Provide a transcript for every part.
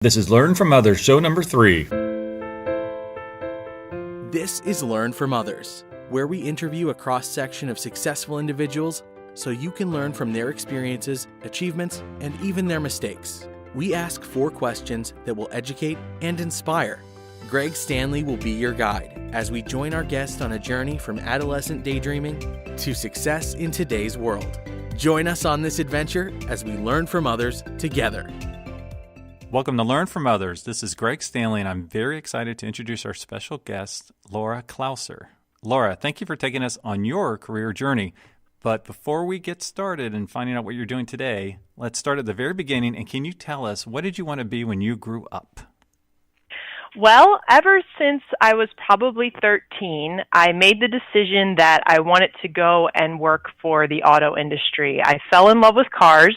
This is Learn from Others, show number 3. This is Learn from Others, where we interview a cross-section of successful individuals so you can learn from their experiences, achievements, and even their mistakes. We ask 4 questions that will educate and inspire. Greg Stanley will be your guide as we join our guest on a journey from adolescent daydreaming to success in today's world. Join us on this adventure as we learn from others together. Welcome to Learn from Others. This is Greg Stanley, and I'm very excited to introduce our special guest, Laura Klauser. Laura, thank you for taking us on your career journey. But before we get started and finding out what you're doing today, let's start at the very beginning. And can you tell us, what did you want to be when you grew up? Well, ever since I was probably 13, I made the decision that I wanted to go and work for the auto industry. I fell in love with cars,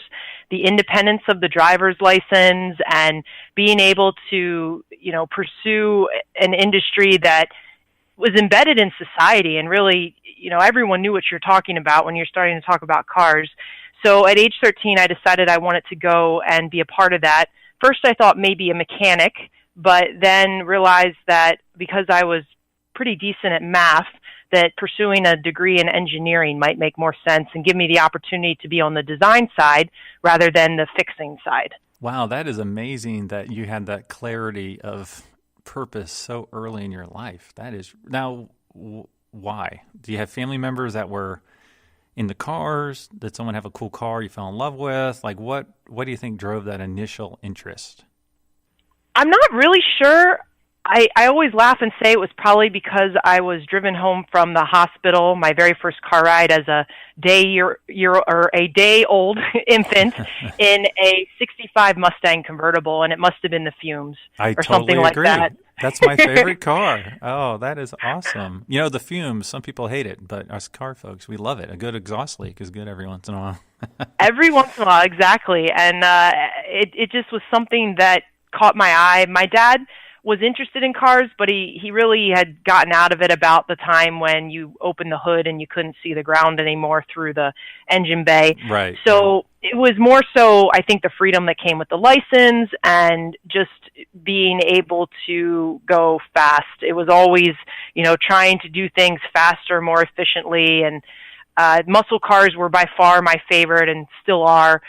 the independence of the driver's license, and being able to, pursue an industry that was embedded in society. And really, everyone knew what you're talking about when you're starting to talk about cars. So at age 13, I decided I wanted to go and be a part of that. First, I thought maybe a mechanic, but then realized that because I was pretty decent at math, that pursuing a degree in engineering might make more sense and give me the opportunity to be on the design side rather than the fixing side. Wow, that is amazing that you had that clarity of purpose so early in your life. That is, now, why? Do you have family members that were in the cars? Did someone have a cool car you fell in love with? Like, what do you think drove that initial interest? I'm not really sure. I always laugh and say it was probably because I was driven home from the hospital, my very first car ride as a day-old infant in a 65 Mustang convertible, and it must have been the fumes or something like that. That's my favorite car. Oh, that is awesome. The fumes, some people hate it, but us car folks, we love it. A good exhaust leak is good every once in a while. Every once in a while, exactly. And it just was something that caught my eye. My dad was interested in cars, but he really had gotten out of it about the time when you opened the hood and you couldn't see the ground anymore through the engine bay. Right. So it was more so, I think, the freedom that came with the license and just being able to go fast. It was always, trying to do things faster, more efficiently. And muscle cars were by far my favorite and still are.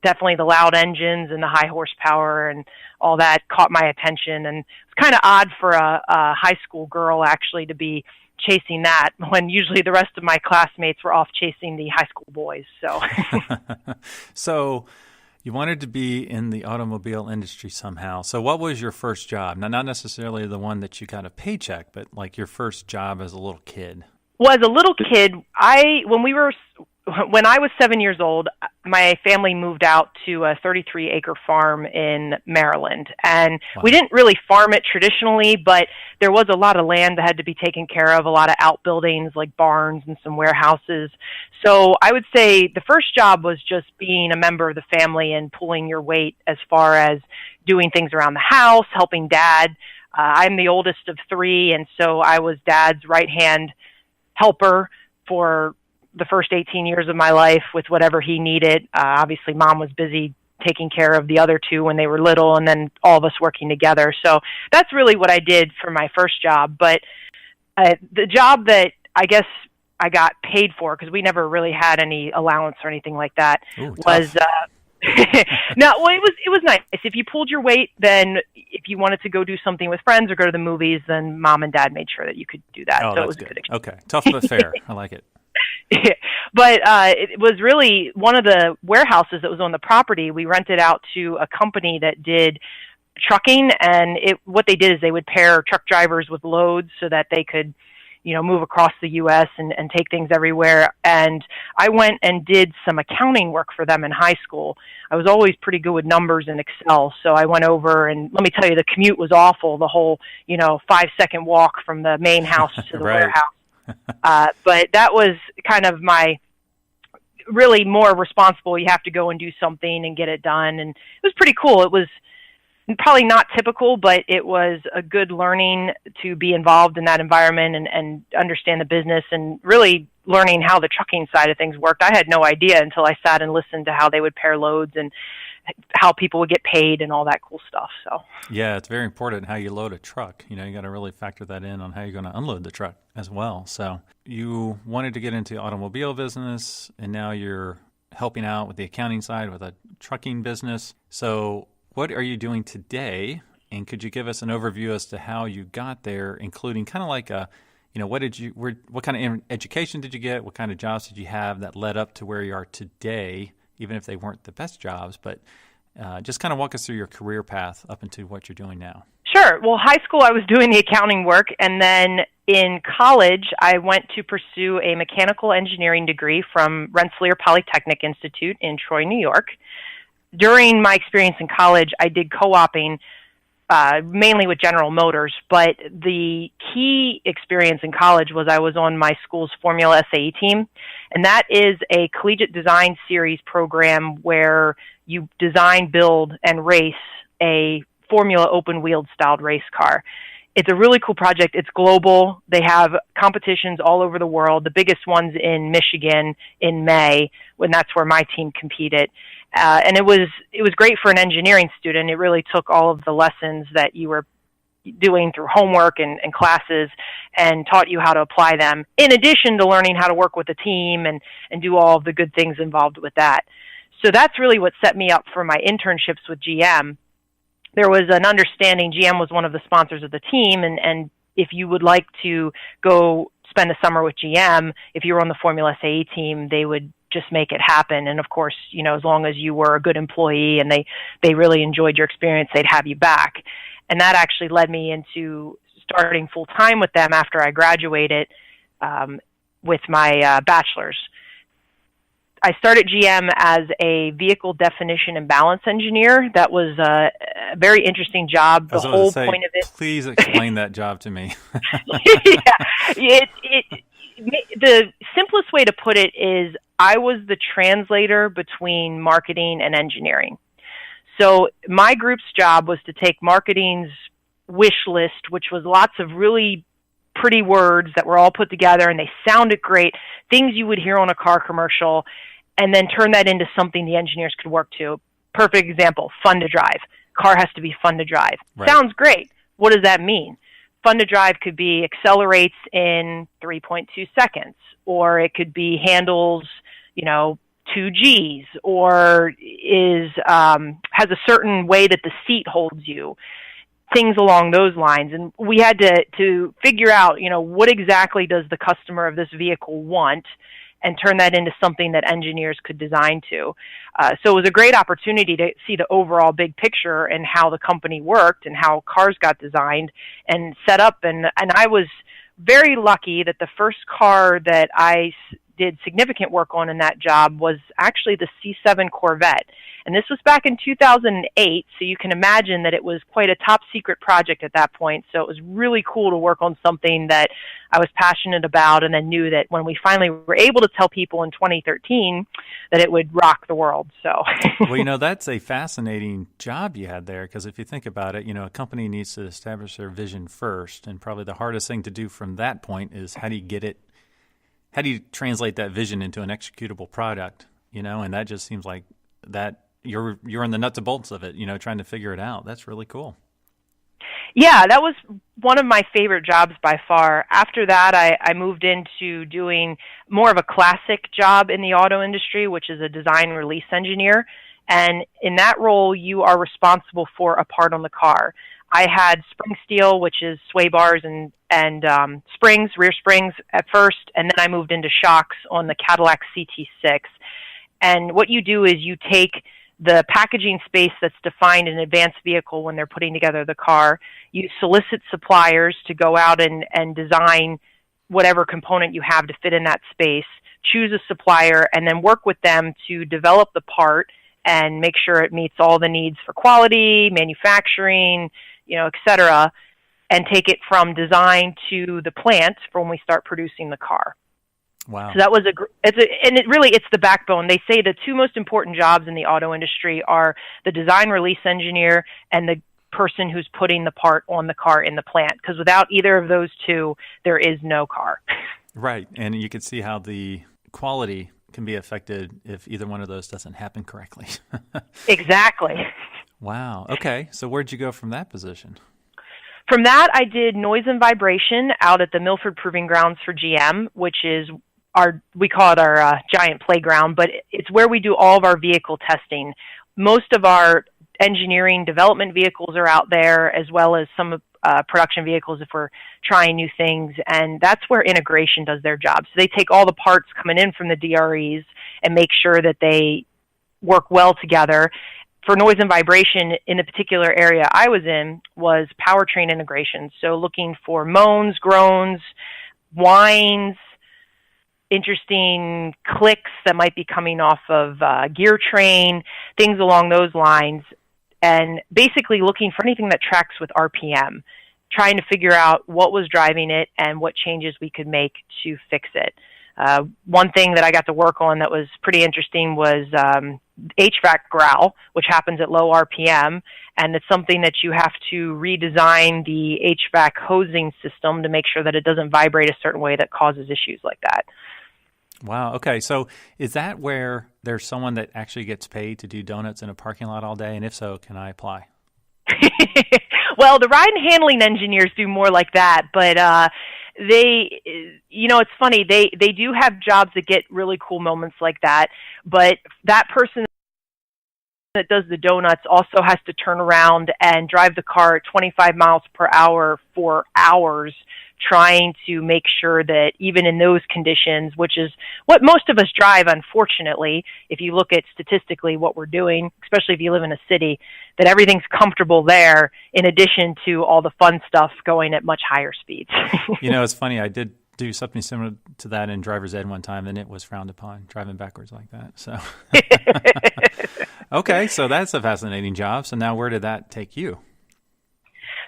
Definitely the loud engines and the high horsepower and all that caught my attention. And it's kind of odd for a high school girl actually to be chasing that when usually the rest of my classmates were off chasing the high school boys. So, So you wanted to be in the automobile industry somehow. So what was your first job? Now, not necessarily the one that you got a paycheck, but like your first job as a little kid. Well, as a little kid, when I was 7 years old, my family moved out to a 33-acre farm in Maryland. And Wow. We didn't really farm it traditionally, but there was a lot of land that had to be taken care of, a lot of outbuildings like barns and some warehouses. So I would say the first job was just being a member of the family and pulling your weight as far as doing things around the house, helping Dad. I'm the oldest of 3, and so I was Dad's right-hand helper for the first 18 years of my life with whatever he needed. Obviously, Mom was busy taking care of the other 2 when they were little, and then all of us working together. So that's really what I did for my first job. But the job that I guess I got paid for, because we never really had any allowance or anything like that, was it was nice. If you pulled your weight, then if you wanted to go do something with friends or go to the movies, then Mom and Dad made sure that you could do that. Oh, so that's it was good. good. Okay, tough but fair. I like it. But it was really one of the warehouses that was on the property. We rented out to a company that did trucking, and what they did is they would pair truck drivers with loads so that they could, move across the U.S. and take things everywhere. And I went and did some accounting work for them in high school. I was always pretty good with numbers in Excel, so I went over, and let me tell you, the commute was awful, the whole, 5-second walk from the main house to the Right. warehouse. But that was kind of my really more responsible. You have to go and do something and get it done. And it was pretty cool. It was probably not typical, but it was a good learning to be involved in that environment and understand the business and really learning how the trucking side of things worked. I had no idea until I sat and listened to how they would pair loads and how people would get paid and all that cool stuff. So yeah, it's very important how you load a truck. You got to really factor that in on how you're going to unload the truck as well. So you wanted to get into automobile business, and now you're helping out with the accounting side with a trucking business. So what are you doing today? And could you give us an overview as to how you got there, including kind of like what kind of education did you get? What kind of jobs did you have that led up to where you are today, even if they weren't the best jobs? But just kind of walk us through your career path up into what you're doing now. Sure. Well, high school, I was doing the accounting work, and then in college, I went to pursue a mechanical engineering degree from Rensselaer Polytechnic Institute in Troy, New York. During my experience in college, I did co-oping mainly with General Motors, but the key experience in college was I was on my school's Formula SAE team, and that is a collegiate design series program where you design, build, and race a Formula open-wheeled styled race car. It's a really cool project. It's global. They have competitions all over the world. The biggest one's in Michigan in May, when that's where my team competed. And it was great for an engineering student. It really took all of the lessons that you were doing through homework and classes and taught you how to apply them, in addition to learning how to work with a team and do all of the good things involved with that. So that's really what set me up for my internships with GM. There was an understanding, GM was one of the sponsors of the team, and if you would like to go spend the summer with GM, if you were on the Formula SAE team, they would just make it happen. And of course, as long as you were a good employee and they really enjoyed your experience, they'd have you back. And that actually led me into starting full time with them after I graduated with my bachelor's. I started GM as a vehicle definition and balance engineer. That was a very interesting job. The whole point of it. Please explain that job to me. Yeah, the simplest way to put it is I was the translator between marketing and engineering. So my group's job was to take marketing's wish list, which was lots of really pretty words that were all put together and they sounded great, things you would hear on a car commercial, and then turn that into something the engineers could work to. Perfect example, fun to drive. Car has to be fun to drive. Right. Sounds great. What does that mean? Fun to drive could be accelerates in 3.2 seconds, or it could be handles, 2 Gs, or has a certain way that the seat holds you. Things along those lines. And we had to figure out, what exactly does the customer of this vehicle want, and turn that into something that engineers could design to. So it was a great opportunity to see the overall big picture and how the company worked and how cars got designed and set up. And I was very lucky that the first car that I did significant work on in that job was actually the C7 Corvette. And this was back in 2008, so you can imagine that it was quite a top secret project at that point. So it was really cool to work on something that I was passionate about, and then knew that when we finally were able to tell people in 2013 that it would rock the world. So, well, that's a fascinating job you had there, because if you think about it, a company needs to establish their vision first, and probably the hardest thing to do from that point is how do you translate that vision into an executable product, and that just seems like that you're in the nuts and bolts of it, trying to figure it out. That's really cool. Yeah, that was one of my favorite jobs by far. After that, I moved into doing more of a classic job in the auto industry, which is a design release engineer. And in that role, you are responsible for a part on the car. I had spring steel, which is sway bars and springs, rear springs at first, and then I moved into shocks on the Cadillac CT6. And what you do is you take the packaging space that's defined in an advanced vehicle when they're putting together the car. You solicit suppliers to go out and design whatever component you have to fit in that space, choose a supplier, and then work with them to develop the part and make sure it meets all the needs for quality, manufacturing, et cetera, and take it from design to the plant for when we start producing the car. Wow. So that was it's the backbone. They say the two most important jobs in the auto industry are the design release engineer and the person who's putting the part on the car in the plant. Because without either of those two, there is no car. Right. And you can see how the quality can be affected if either one of those doesn't happen correctly. Exactly. Wow. Okay. So where'd you go from that position? From that, I did noise and vibration out at the Milford Proving Grounds for GM, which is we call it our giant playground, but it's where we do all of our vehicle testing. Most of our engineering development vehicles are out there, as well as some production vehicles if we're trying new things, and that's where integration does their job. So they take all the parts coming in from the DREs and make sure that they work well together. For noise and vibration, in the particular area I was in, was powertrain integration. So looking for moans, groans, whines, interesting clicks that might be coming off of gear train, things along those lines, and basically looking for anything that tracks with RPM, trying to figure out what was driving it and what changes we could make to fix it. One thing that I got to work on that was pretty interesting was HVAC growl, which happens at low RPM, and it's something that you have to redesign the HVAC hosing system to make sure that it doesn't vibrate a certain way that causes issues like that. Wow. Okay. So is that where there's someone that actually gets paid to do donuts in a parking lot all day? And if so, can I apply? Well, the ride and handling engineers do more like that, but it's funny. They do have jobs that get really cool moments like that, but that person that does the donuts also has to turn around and drive the car at 25 miles per hour for hours, trying to make sure that even in those conditions, which is what most of us drive, unfortunately, if you look at statistically what we're doing, especially if you live in a city, that everything's comfortable there in addition to all the fun stuff going at much higher speeds. It's funny. I did do something similar to that in driver's ed one time, and it was frowned upon, driving backwards like that. So, okay, so that's a fascinating job. So now where did that take you?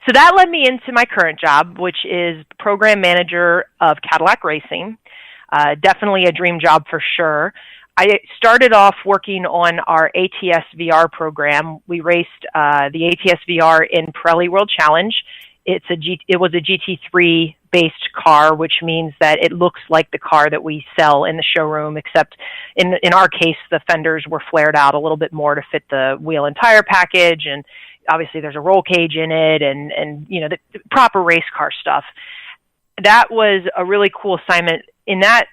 So that led me into my current job, which is program manager of Cadillac Racing. Definitely a dream job for sure. I started off working on our ATS VR program. We raced the ATS VR in Pirelli World Challenge. It was a GT3 based car, which means that it looks like the car that we sell in the showroom, except in our case, the fenders were flared out a little bit more to fit the wheel and tire package, and obviously there's a roll cage in it, and the proper race car stuff. That was a really cool assignment. In that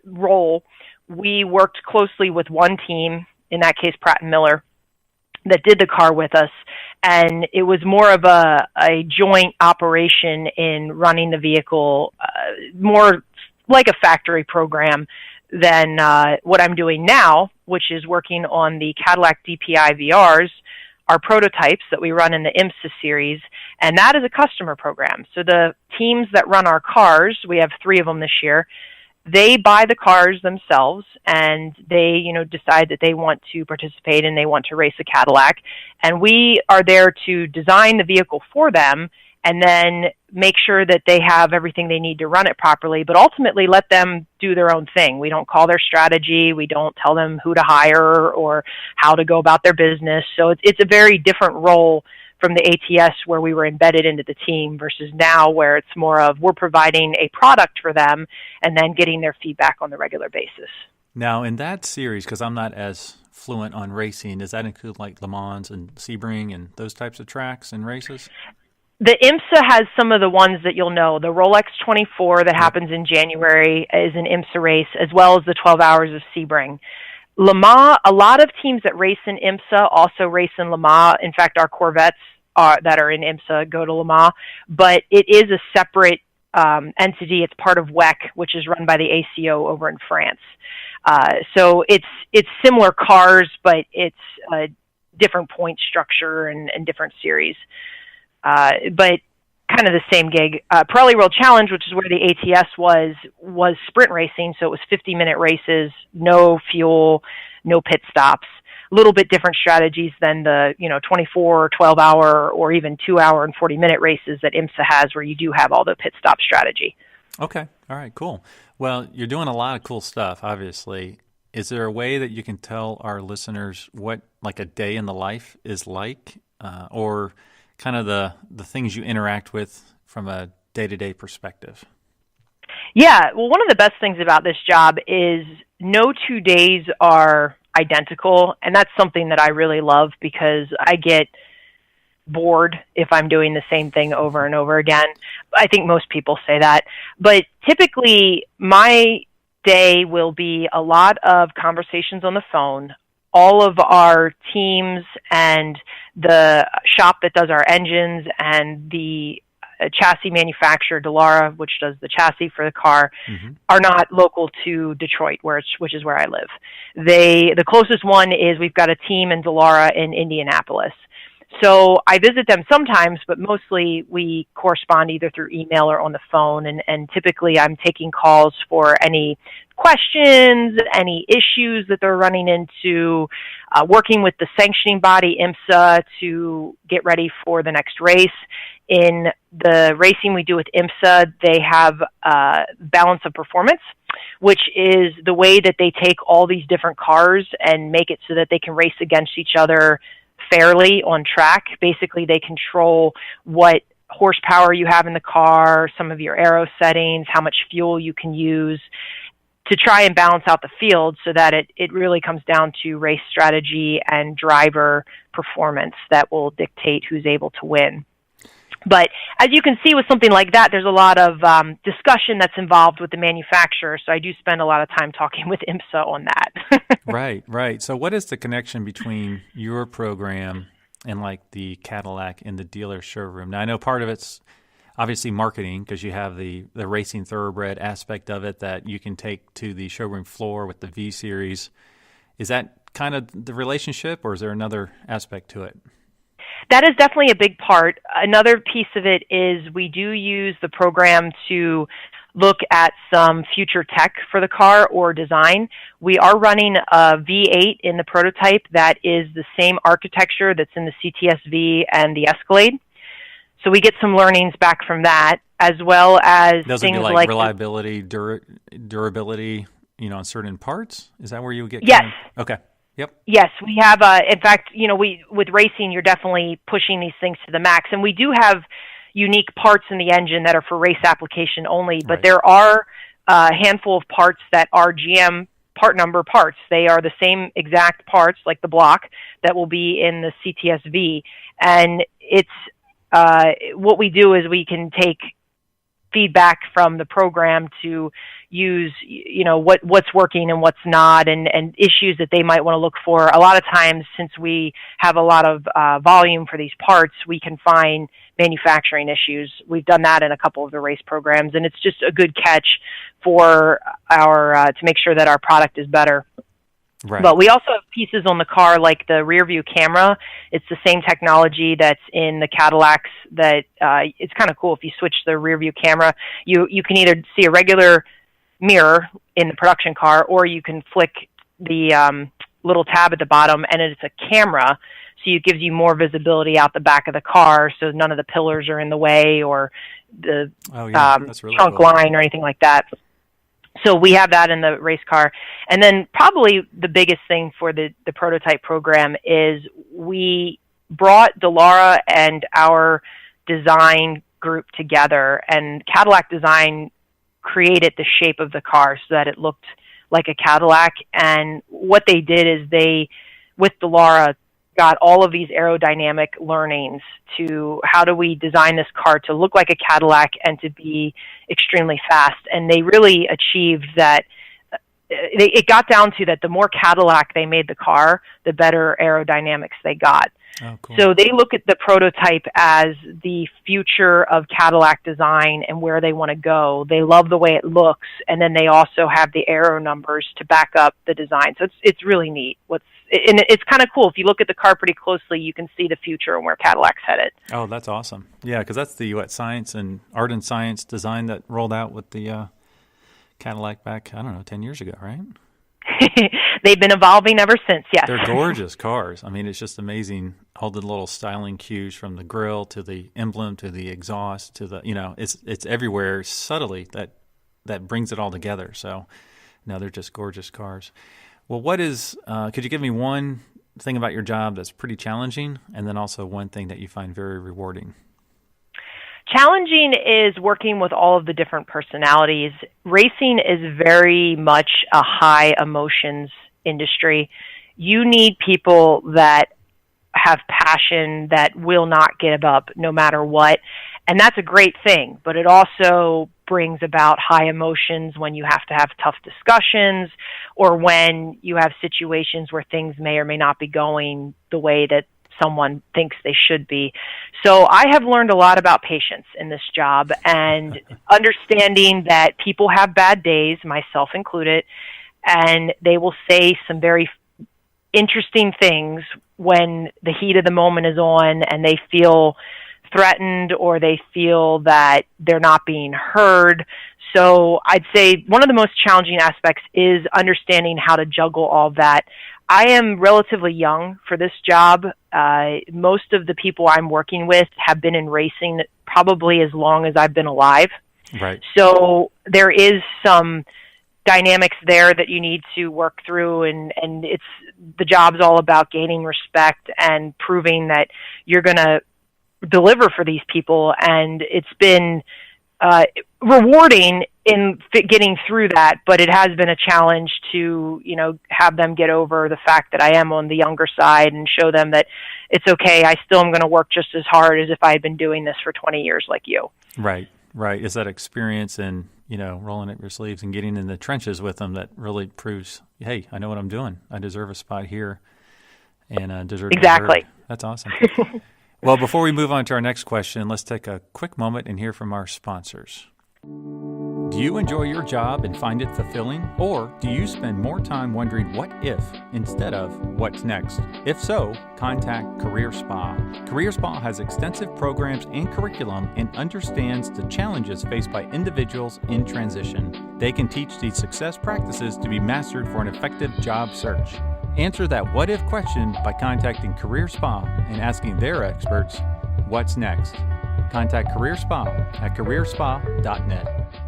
role, we worked closely with one team, in that case Pratt & Miller, that did the car with us, and it was more of a joint operation in running the vehicle, more like a factory program than what I'm doing now, which is working on the Cadillac DPI VRs, our prototypes that we run in the IMSA series, and that is a customer program. So the teams that run our cars, we have 3 of them this year, they buy the cars themselves, and they, decide that they want to participate and they want to race a Cadillac. And we are there to design the vehicle for them and then make sure that they have everything they need to run it properly, but ultimately let them do their own thing. We don't call their strategy. We don't tell them who to hire or how to go about their business. So it's a very different role from the ATS where we were embedded into the team versus now where it's more of we're providing a product for them and then getting their feedback on the regular basis. Now, in that series, because I'm not as fluent on racing, does that include like Le Mans and Sebring and those types of tracks and races? The IMSA has some of the ones that you'll know. The Rolex 24 that happens in January is an IMSA race, as well as the 12 Hours of Sebring. Le Mans, a lot of teams that race in IMSA also race in Le Mans. In fact, our Corvettes that are in IMSA go to Le Mans, but it is a separate entity. It's part of WEC, which is run by the ACO over in France. So it's similar cars, but it's a different point structure and different series. But kind of the same gig. Pirelli World Challenge, which is where the ATS was sprint racing, so it was 50-minute races, no fuel, no pit stops. A little bit different strategies than the 24 or 12-hour or even 2-hour and 40-minute races that IMSA has, where you do have all the pit stop strategy. Okay. All right, cool. Well, you're doing a lot of cool stuff, obviously. Is there a way that you can tell our listeners what like a day in the life is like, or kind of the things you interact with from a day-to-day perspective? Yeah, well, one of the best things about this job is no 2 days are identical, and that's something that I really love because I get bored if I'm doing the same thing over and over again. I think most people say that. But typically, my day will be a lot of conversations on the phone. All of our teams and the shop that does our engines and the chassis manufacturer, Laura, which does the chassis for the car, are not local to Detroit, which is where I live. The closest one is we've got a team in Laura in Indianapolis. So I visit them sometimes, but mostly we correspond either through email or on the phone. And typically I'm taking calls for any questions, any issues that they're running into, working with the sanctioning body, IMSA, to get ready for the next race. In the racing we do with IMSA, they have balance of performance, which is the way that they take all these different cars and make it so that they can race against each other fairly on track. Basically, they control what horsepower you have in the car, some of your aero settings, how much fuel you can use to try and balance out the field so that it really comes down to race strategy and driver performance that will dictate who's able to win. But as you can see with something like that, there's a lot of discussion that's involved with the manufacturer. So I do spend a lot of time talking with IMSA on that. Right. So what is the connection between your program and like the Cadillac in the dealer showroom? Now, I know part of it's obviously marketing because you have the racing thoroughbred aspect of it that you can take to the showroom floor with the V Series. Is that kind of the relationship, or is there another aspect to it? That is definitely a big part. Another piece of it is we do use the program to look at some future tech for the car or design. We are running a V8 in the prototype that is the same architecture that's in the CTS-V and the Escalade. So we get some learnings back from that, as well as those things would be like reliability, durability, on certain parts. Is that where you would get? Yes. Okay. Yep. Yes, we have. In fact, with racing, you're definitely pushing these things to the max, and we do have unique parts in the engine that are for race application only. But There are a handful of parts that are GM part number parts. They are the same exact parts, like the block, that will be in the CTS-V, and it's what we do is we can take feedback from the program to use, what's working and what's not, and issues that they might want to look for. A lot of times, since we have a lot of volume for these parts, we can find manufacturing issues. We've done that in a couple of the race programs, and it's just a good catch for our to make sure that our product is better. Right. But we also have pieces on the car like the rear view camera. It's the same technology that's in the Cadillacs that it's kind of cool. If you switch the rear view camera, you can either see a regular mirror in the production car, or you can flick the little tab at the bottom and it's a camera. So it gives you more visibility out the back of the car so none of the pillars are in the way or the that's really trunk cool. line or anything like that. So we have that in the race car. And then probably the biggest thing for the prototype program is we brought Laura and our design group together, and Cadillac Design created the shape of the car so that it looked like a Cadillac. And what they did is they, with Laura, got all of these aerodynamic learnings to how do we design this car to look like a Cadillac and to be extremely fast. And they really achieved that. It got down to that the more Cadillac they made the car, the better aerodynamics they got. Oh, cool. So they look at the prototype as the future of Cadillac design and where they want to go. They love the way it looks, and then they also have the aero numbers to back up the design. So it's really neat. And it's kind of cool. If you look at the car pretty closely, you can see the future and where Cadillac's headed. Oh, that's awesome. Yeah, because that's the science and art and science design that rolled out with the Cadillac back, 10 years ago, right? They've been evolving ever since, yes. They're gorgeous cars. I mean, it's just amazing. All the little styling cues from the grille to the emblem to the exhaust to the, it's everywhere subtly that brings it all together. So, no, they're just gorgeous cars. Well, could you give me one thing about your job that's pretty challenging, and then also one thing that you find very rewarding? Challenging is working with all of the different personalities. Racing is very much a high emotions industry. You need people that have passion, that will not give up no matter what. And that's a great thing, but it also brings about high emotions when you have to have tough discussions or when you have situations where things may or may not be going the way that someone thinks they should be. So I have learned a lot about patience in this job and understanding that people have bad days, myself included, and they will say some very interesting things when the heat of the moment is on and they feel threatened or they feel that they're not being heard. So I'd say one of the most challenging aspects is understanding how to juggle all that. I am relatively young for this job. Most of the people I'm working with have been in racing probably as long as I've been alive. Right. So there is some dynamics there that you need to work through, and it's the job's all about gaining respect and proving that you're going to deliver for these people. And it's been rewarding in getting through that, but it has been a challenge to, have them get over the fact that I am on the younger side and show them that it's okay. I still am going to work just as hard as if I had been doing this for 20 years like you. Right. Is that experience and, rolling up your sleeves and getting in the trenches with them that really proves, hey, I know what I'm doing. I deserve a spot here and deserve Exactly. That's awesome. Well, before we move on to our next question, let's take a quick moment and hear from our sponsors. Do you enjoy your job and find it fulfilling? Or do you spend more time wondering what if instead of what's next? If so, contact Career Spa. Career Spa has extensive programs and curriculum and understands the challenges faced by individuals in transition. They can teach these success practices to be mastered for an effective job search. Answer that what if question by contacting Career Spa and asking their experts, what's next? Contact Career Spa at careerspa.net.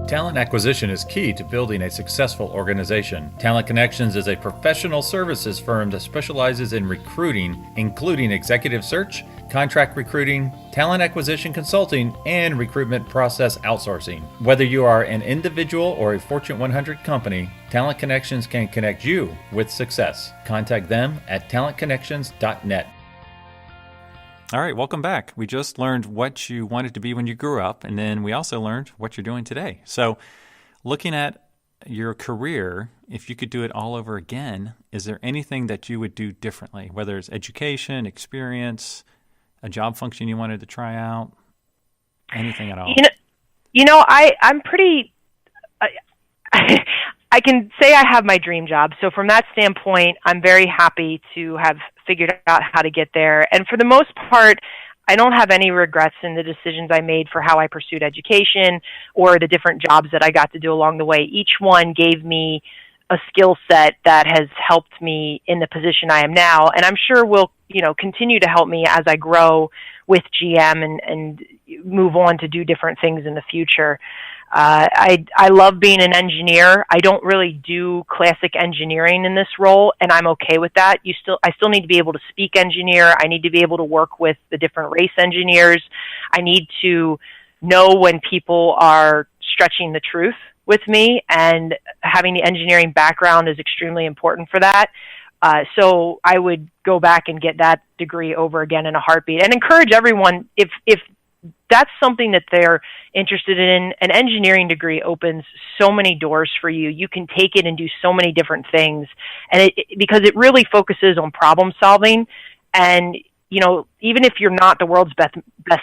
Talent acquisition is key to building a successful organization. Talent Connections is a professional services firm that specializes in recruiting, including executive search, contract recruiting, talent acquisition consulting, and recruitment process outsourcing. Whether you are an individual or a Fortune 100 company, Talent Connections can connect you with success. Contact them at talentconnections.net. All right, welcome back. We just learned what you wanted to be when you grew up, and then we also learned what you're doing today. So looking at your career, if you could do it all over again, is there anything that you would do differently, whether it's education, experience, a job function you wanted to try out, anything at all? I'm pretty... I can say I have my dream job. So from that standpoint, I'm very happy to have figured out how to get there. And for the most part, I don't have any regrets in the decisions I made for how I pursued education or the different jobs that I got to do along the way. Each one gave me a skill set that has helped me in the position I am now. And I'm sure will, continue to help me as I grow with GM and move on to do different things in the future. I love being an engineer. I don't really do classic engineering in this role, and I'm okay with that. I still need to be able to speak engineer. I need to be able to work with the different race engineers. I need to know when people are stretching the truth with me, and having the engineering background is extremely important for that. So I would go back and get that degree over again in a heartbeat, and encourage everyone, if that's something that they're interested in, an engineering degree opens so many doors for you. You can take it and do so many different things. And because it really focuses on problem solving. And, even if you're not the world's best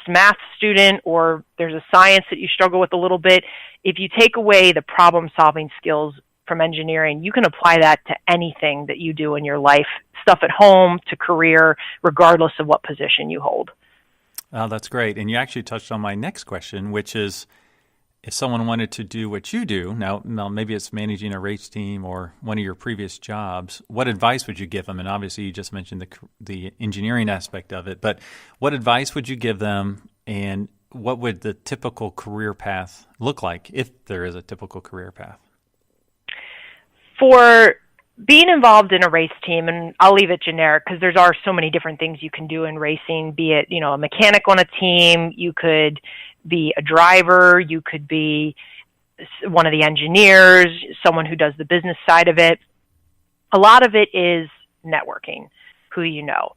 math student, or there's a science that you struggle with a little bit, if you take away the problem solving skills from engineering, you can apply that to anything that you do in your life, stuff at home to career, regardless of what position you hold. Oh, that's great. And you actually touched on my next question, which is if someone wanted to do what you do, now maybe it's managing a race team or one of your previous jobs, what advice would you give them? And obviously you just mentioned the engineering aspect of it, but what advice would you give them, and what would the typical career path look like, if there is a typical career path? For being involved in a race team, and I'll leave it generic because there are so many different things you can do in racing, be it, a mechanic on a team, you could be a driver, you could be one of the engineers, someone who does the business side of it. A lot of it is networking, who you know.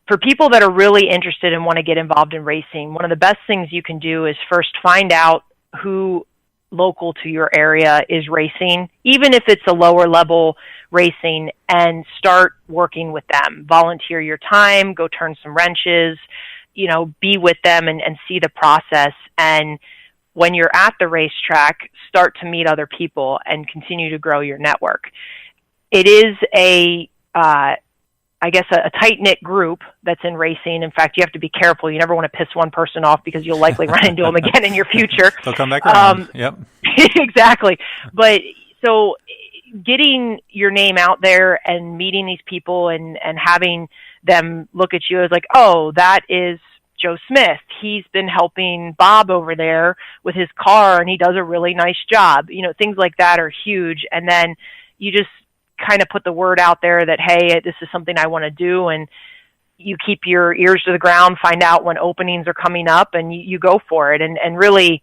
For people that are really interested and want to get involved in racing, one of the best things you can do is first find out who local to your area is racing, even if it's a lower level racing, and start working with them. Volunteer your time, go turn some wrenches, be with them and see the process. And when you're at the racetrack, start to meet other people and continue to grow your network. It is a tight-knit group that's in racing. In fact, you have to be careful. You never want to piss one person off because you'll likely run into them again in your future. They'll come back around. Yep. Exactly. But so getting your name out there and meeting these people and having them look at you as like, oh, that is Joe Smith. He's been helping Bob over there with his car and he does a really nice job. Things like that are huge. And then you just kind of put the word out there that, hey, this is something I want to do. And you keep your ears to the ground, find out when openings are coming up, and you go for it. And really,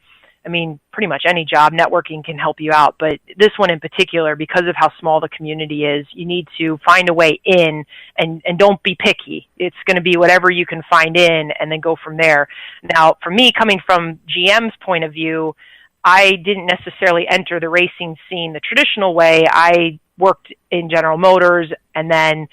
pretty much any job, networking can help you out. But this one in particular, because of how small the community is, you need to find a way in and don't be picky. It's going to be whatever you can find in and then go from there. Now, for me, coming from GM's point of view, I didn't necessarily enter the racing scene the traditional way. I worked in General Motors and then,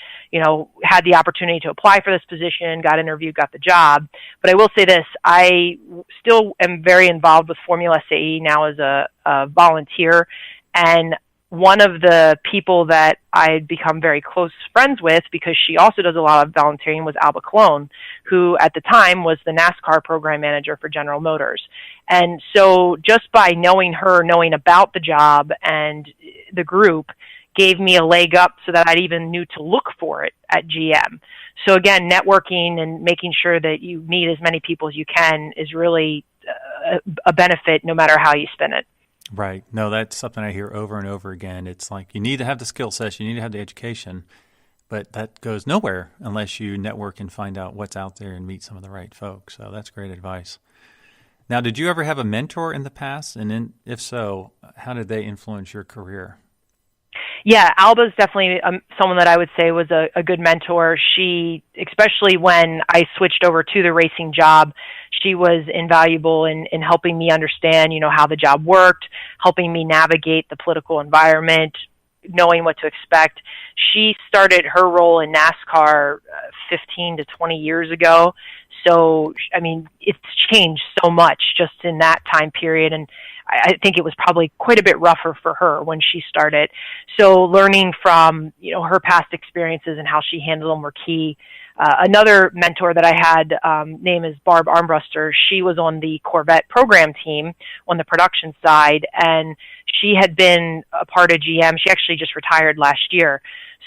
had the opportunity to apply for this position, got interviewed, got the job. But I will say this, I still am very involved with Formula SAE now as a volunteer. And one of the people that I'd become very close friends with, because she also does a lot of volunteering, was Alba Colon, who at the time was the NASCAR program manager for General Motors. And so just by knowing her, knowing about the job and the group, gave me a leg up so that I even knew to look for it at GM. So again, networking and making sure that you meet as many people as you can is really a benefit no matter how you spin it. Right. No, that's something I hear over and over again. It's like you need to have the skill sets, you need to have the education, but that goes nowhere unless you network and find out what's out there and meet some of the right folks. So that's great advice. Now, did you ever have a mentor in the past? And if so, how did they influence your career? Yeah, Alba's definitely someone that I would say was a good mentor. She, especially when I switched over to the racing job, she was invaluable in helping me understand, how the job worked, helping me navigate the political environment, knowing what to expect. She started her role in NASCAR 15 to 20 years ago. So, it's changed so much just in that time period. And I think it was probably quite a bit rougher for her when she started. So learning from, her past experiences and how she handled them were key. Another mentor that I had, name is Barb Armbruster. She was on the Corvette program team on the production side, and she had been a part of GM. She actually just retired last year.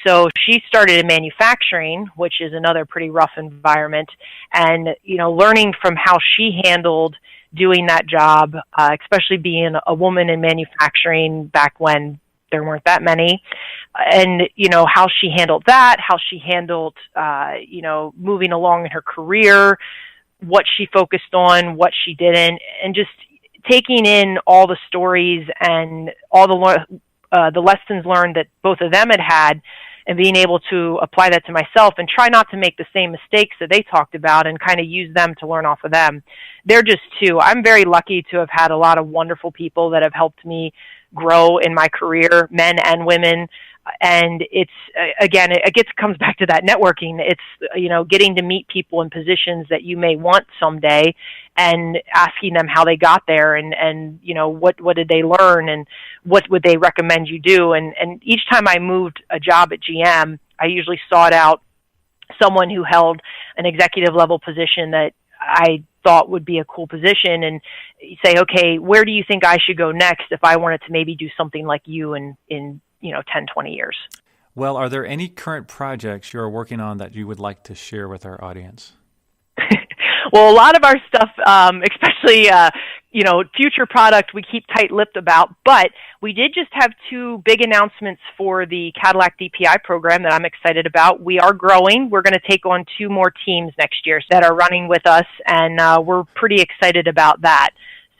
So she started in manufacturing, which is another pretty rough environment, and, learning from how she handled doing that job, especially being a woman in manufacturing back when there weren't that many, and, how she handled that, how she handled, moving along in her career, what she focused on, what she didn't, and just taking in all the stories and all the lessons learned that both of them had, and being able to apply that to myself and try not to make the same mistakes that they talked about and kind of use them to learn off of them. They're just two. I'm very lucky to have had a lot of wonderful people that have helped me grow in my career, men and women. And it's, again, comes back to that networking. It's, getting to meet people in positions that you may want someday and asking them how they got there and what did they learn and what would they recommend you do. And each time I moved a job at GM, I usually sought out someone who held an executive level position that I thought would be a cool position and say, okay, where do you think I should go next if I wanted to maybe do something like you in 10, 20 years. Well, are there any current projects you're working on that you would like to share with our audience? Well, a lot of our stuff, especially, future product, we keep tight-lipped about, but We did just have two big announcements for the Cadillac DPI program that I'm excited about. We are growing. We're going to take on two more teams next year that are running with us, and we're pretty excited about that.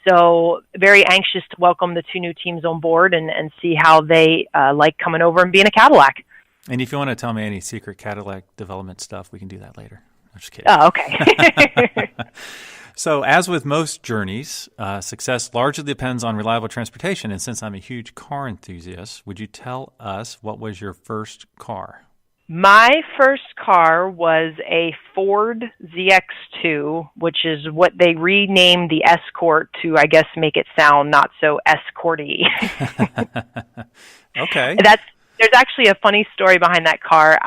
So very anxious to welcome the two new teams on board and see how they like coming over and being a Cadillac. And if you want to tell me any secret Cadillac development stuff, we can do that later. I'm just kidding. Oh, okay. So as with most journeys, success largely depends on reliable transportation. And since I'm a huge car enthusiast, would you tell us what was your first car? My first car was a Ford ZX2, which is what they renamed the Escort to, I guess, make it sound not so escorty. Okay. There's actually a funny story behind that car.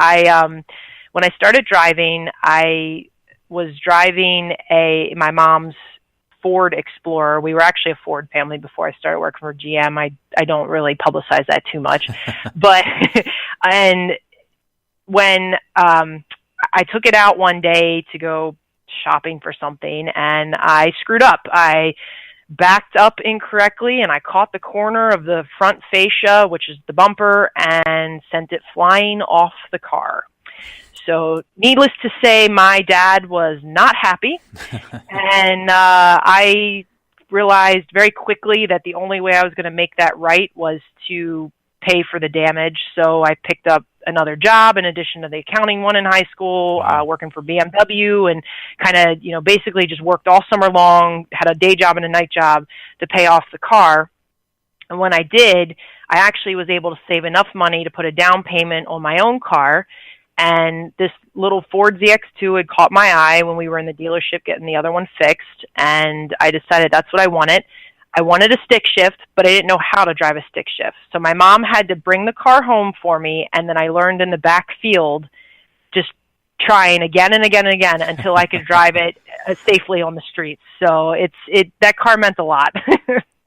When I started driving, I was driving my mom's Ford Explorer. We were actually a Ford family before I started working for GM. I don't really publicize that too much, but and when I took it out one day to go shopping for something, and I screwed up. I backed up incorrectly, and I caught the corner of the front fascia, which is the bumper, and sent it flying off the car. So needless to say, my dad was not happy, and I realized very quickly that the only way I was going to make that right was to pay for the damage. So I picked up another job in addition to the accounting one in high school, working for BMW, and kind of, basically just worked all summer long, had a day job and a night job to pay off the car. And when I did, I actually was able to save enough money to put a down payment on my own car. And this little Ford ZX2 had caught my eye when we were in the dealership getting the other one fixed. And I decided that's what I wanted. I wanted a stick shift, but I didn't know how to drive a stick shift. So my mom had to bring the car home for me, and then I learned in the back field, just trying again and again and again until I could drive it safely on the streets. So that car meant a lot.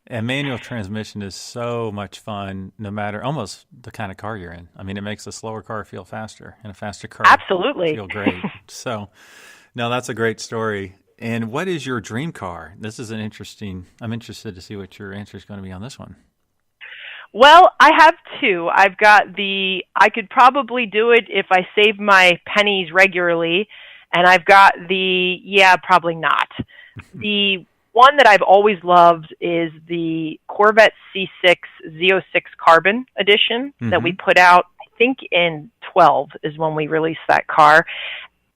And manual transmission is so much fun, no matter almost the kind of car you're in. I mean, it makes a slower car feel faster, and a faster car feel great. So, no, that's a great story. And what is your dream car? This is I'm interested to see what your answer is going to be on this one. Well, I have two. I've got I could probably do it if I save my pennies regularly, and I've got probably not. The one that I've always loved is the Corvette C6 Z06 Carbon Edition that we put out, I think in 12 is when we released that car.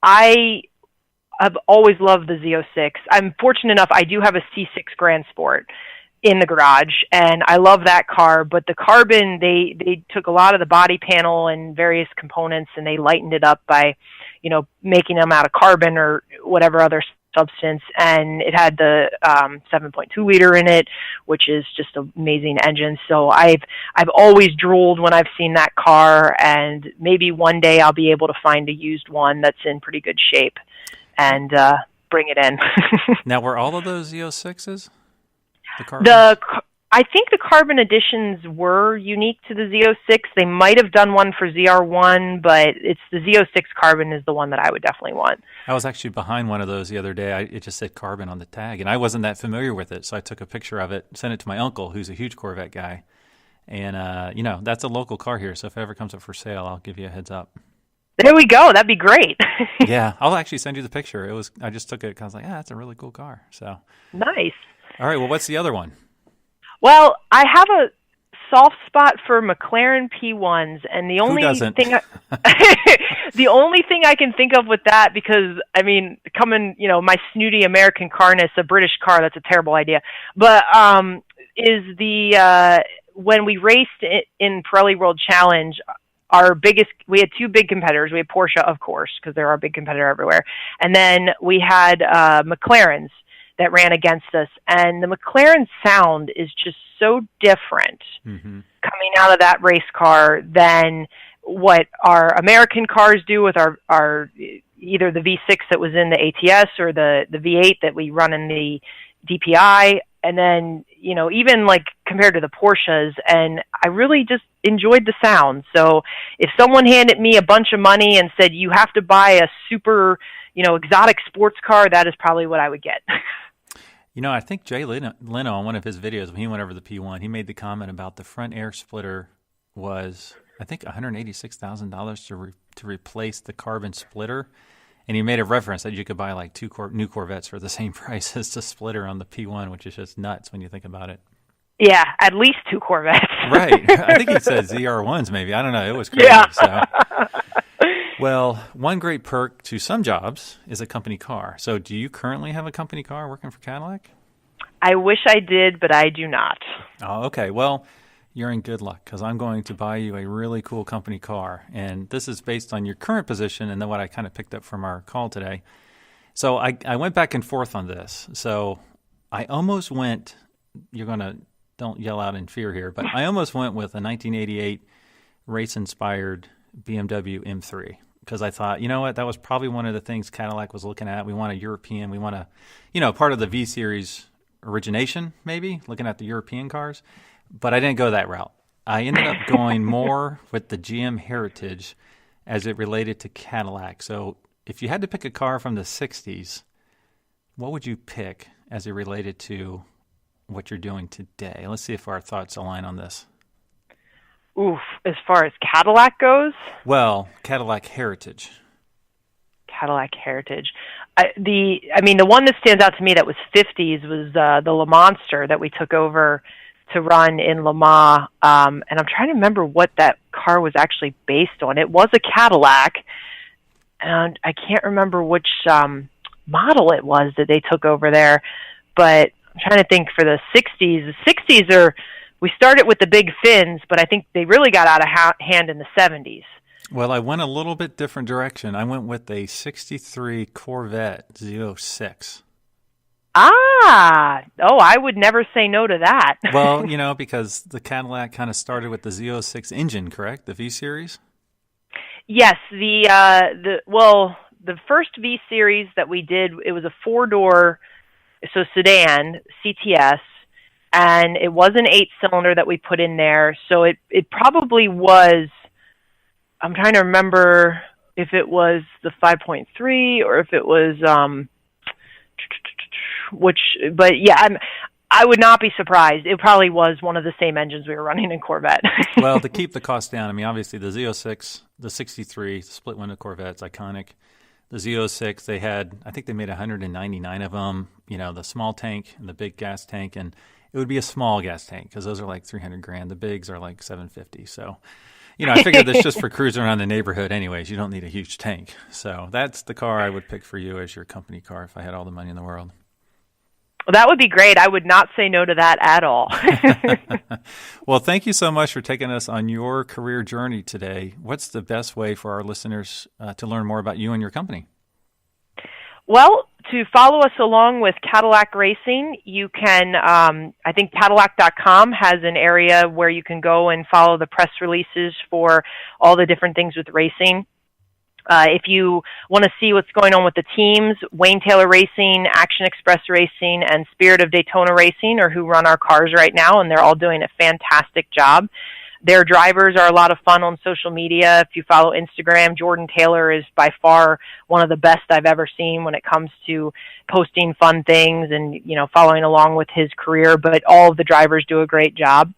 I've always loved the Z06. I'm fortunate enough, I do have a C6 Grand Sport in the garage, and I love that car, but the Carbon, they took a lot of the body panel and various components, and they lightened it up by, making them out of carbon or whatever other substance, and it had the 7.2 liter in it, which is just an amazing engine. So I've always drooled when I've seen that car, and maybe one day I'll be able to find a used one that's in pretty good shape and bring it in. Now, were all of those Z06s? I think the Carbon Editions were unique to the Z06. They might have done one for ZR1, but it's the Z06 Carbon is the one that I would definitely want. I was actually behind one of those the other day. It just said Carbon on the tag, and I wasn't that familiar with it, so I took a picture of it, sent it to my uncle, who's a huge Corvette guy. And, that's a local car here, so if it ever comes up for sale, I'll give you a heads up. There we go. That'd be great. Yeah, I'll actually send you the picture. I just took it because I was like, that's a really cool car. So nice. All right, well, what's the other one? Well, I have a soft spot for McLaren P1s, and the only thing the only thing I can think of with that, because my snooty American carness, a British car, that's a terrible idea. But is when we raced in Pirelli World Challenge, we had two big competitors. We had Porsche, of course, because they're our big competitor everywhere, and then we had McLarens that ran against us, and the McLaren sound is just so different coming out of that race car than what our American cars do with our either the V6 that was in the ATS or the V8 that we run in the DPI, and then even like compared to the Porsches, and I really just enjoyed the sound. So if someone handed me a bunch of money and said you have to buy a super exotic sports car, that is probably what I would get. I think Jay Leno on one of his videos, when he went over the P1, he made the comment about the front air splitter was, I think, $186,000 to replace the carbon splitter. And he made a reference that you could buy like two new Corvettes for the same price as the splitter on the P1, which is just nuts when you think about it. Yeah, at least two Corvettes. Right. I think he said ZR1s maybe. I don't know. It was crazy. Yeah. So. Well, one great perk to some jobs is a company car. So do you currently have a company car working for Cadillac? I wish I did, but I do not. Oh, okay. Well, you're in good luck because I'm going to buy you a really cool company car. And this is based on your current position and then what I kind of picked up from our call today. So I went back and forth on this. So I almost went, don't yell out in fear here, but I almost went with a 1988 race-inspired BMW M3 because I thought, you know what, that was probably one of the things Cadillac was looking at. We want a European, we want a, part of the V-Series origination maybe, looking at the European cars. But I didn't go that route. I ended up going more with the GM Heritage as it related to Cadillac. So if you had to pick a car from the 60s, what would you pick as it related to what you're doing today? Let's see if our thoughts align on this. Oof, as far as Cadillac goes? Well, Cadillac Heritage. Cadillac Heritage. The one that stands out to me that was 50s was the Le Monster that we took over to run in Le Mans. And I'm trying to remember what that car was actually based on. It was a Cadillac, and I can't remember which model it was that they took over there. But I'm trying to think for the 60s. The 60s we started with the big fins, but I think they really got out of hand in the 70s. Well, I went a little bit different direction. I went with a 63 Corvette Z06. I would never say no to that. Well, because the Cadillac kind of started with the Z06 engine, correct? The V-Series? Yes, the first V-Series that we did, it was a four-door, so sedan, CTS, and it was an 8-cylinder that we put in there. So it probably was, I'm trying to remember if it was the 5.3 or if it was, I would not be surprised. It probably was one of the same engines we were running in Corvette. Well, to keep the cost down, obviously the Z06, the 63, the split window Corvette's iconic. The Z06, I think they made 199 of them, the small tank and the big gas tank, and it would be a small gas tank because those are like $300,000. The bigs are like $750. So, I figured that's just for cruising around the neighborhood anyways. You don't need a huge tank. So that's the car I would pick for you as your company car if I had all the money in the world. Well, that would be great. I would not say no to that at all. Well, thank you so much for taking us on your career journey today. What's the best way for our listeners to learn more about you and your company? Well, to follow us along with Cadillac Racing, you can, I think Cadillac.com has an area where you can go and follow the press releases for all the different things with racing. If you want to see what's going on with the teams, Wayne Taylor Racing, Action Express Racing, and Spirit of Daytona Racing are who run our cars right now, and they're all doing a fantastic job. Their drivers are a lot of fun on social media. If you follow Instagram, Jordan Taylor is by far one of the best I've ever seen when it comes to posting fun things and, following along with his career, but all of the drivers do a great job.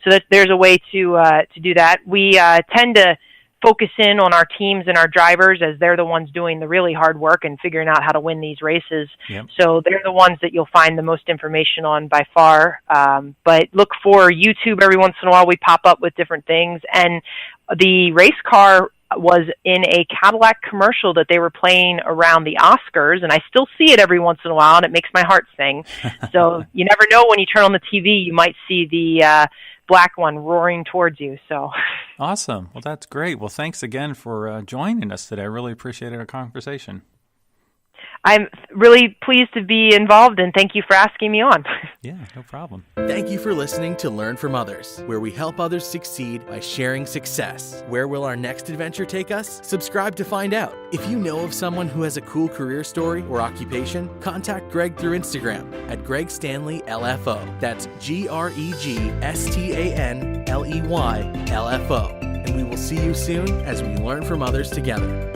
So there's a way to do that. We tend to focus in on our teams and our drivers as they're the ones doing the really hard work and figuring out how to win these races. Yep. So they're the ones that you'll find the most information on by far. But look for YouTube every once in a while. We pop up with different things. And the race car was in a Cadillac commercial that they were playing around the Oscars, and I still see it every once in a while, and it makes my heart sing. So you never know, when you turn on the TV, you might see the black one roaring towards you. So awesome. Well, that's great. Well, thanks again for joining us today. I really appreciated our conversation. I'm really pleased to be involved, and thank you for asking me on. Yeah, no problem. Thank you for listening to Learn from Others, where we help others succeed by sharing success. Where will our next adventure take us? Subscribe to find out. If you know of someone who has a cool career story or occupation, contact Greg through Instagram at Greg Stanley LFO. That's GregStanley LFO. And we will see you soon as we learn from others together.